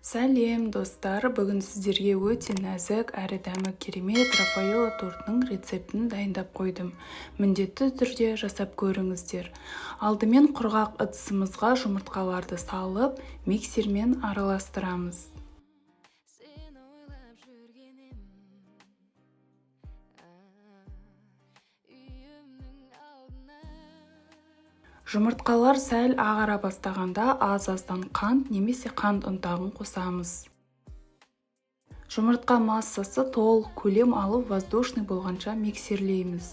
Сәлем достар, бүгін сіздерге өте нәзік әрі дәмі керемет Рафаэлло тортының рецептін дайындап қойдым. Міндетті түрде жасап көріңіздер. Алдымен құрғақ ыдысымызға жұмыртқаларды салып, миксермен араластырамыз. Жұмыртқалар сәл ағара бастағанда аз-аздан қант немесе қант ұнтағын қосамыз. Жұмыртқа массасы толық көлем алып воздушный болғанша миксерлейміз.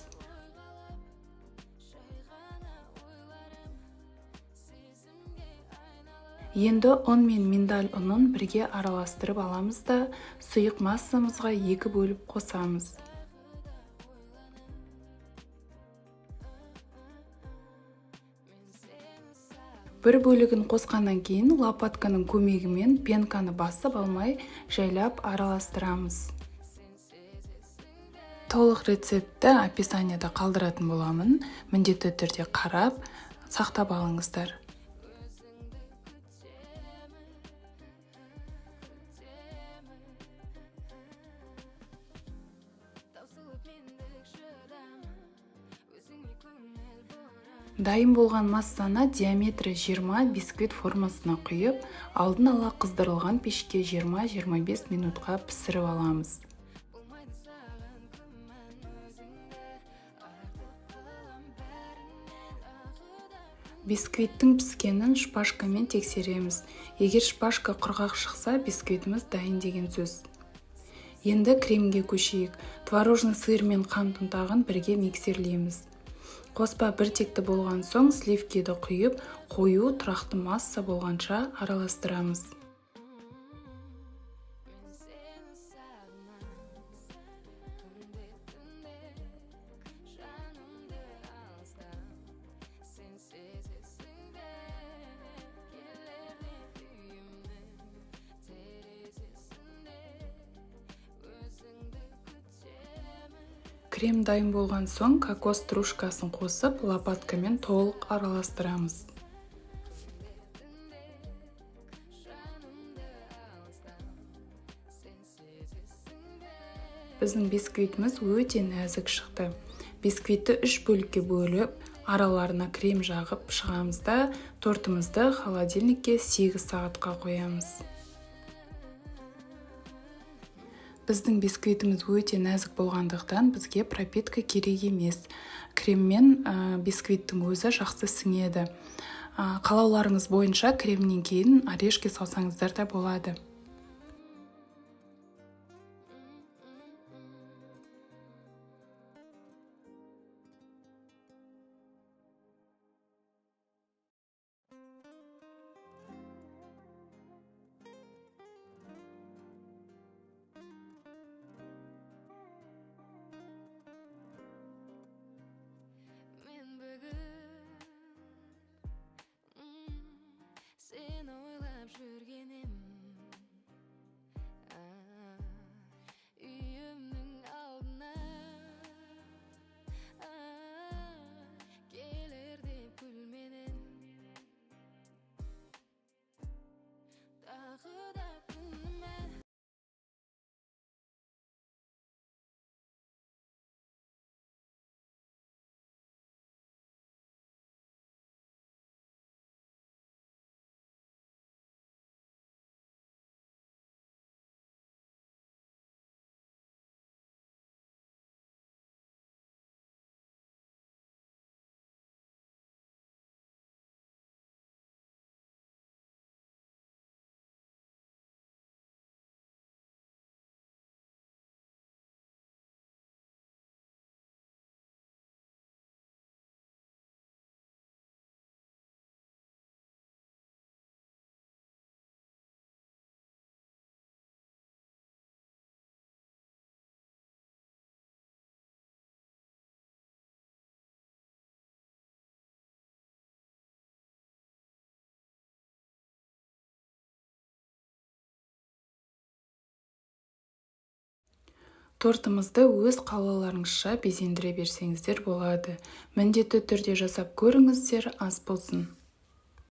Енді ұн мен миндаль ұнын бірге араластырып аламыз да сұйық массамызға 2 бөліп қосамыз. Бір бөлігін қосқаннан кейін лопатканың көмегімен пенканы басып алмай жайлап араластырамыз. Толық рецептті описаниеда қалдыратын боламын. Міндетті түрде қарап, сақтап алыңыздар. Дайын болған массаны диаметрі 20 бисквит формасына құйып, алдын ала қыздырылған пешке 20-25 минутқа пісіріп аламыз. Бисквиттің піскенін шпажкамен тексереміз. Егер шпажка құрғақ шықса, бисквитіміз дайын деген сөз. Енді кремге көшейік. Творожный сыр мен қант ұнтағын бірге миксерлейміз. Қоспа біртекті болған соң сливкиді құйып, қою тұрақты масса болғанша араластырамыз. Крем дайын болған соң кокос стружкасын қосып, лопаткамен толық араластырамыз. Біздің бисквитіміз өте нәзік шықты. Бисквитті 3 бөлікке бөліп, араларына крем жағып шығамыз да тортымызды холодильникке 8 сағатқа қоямыз. Біздің бисквитіміз өте нәзік болғандықтан бізге пропитка керек емес. Креммен бисквиттің өзі жақсы сіңеді. Қалауларыңыз бойынша кремнен кейін орешки салсаңыздар да болады. Тортымызды өз қалауларыңызша безендіре берсеңіздер болады. Міндетті түрде жасап көріңіздер, ас болсын.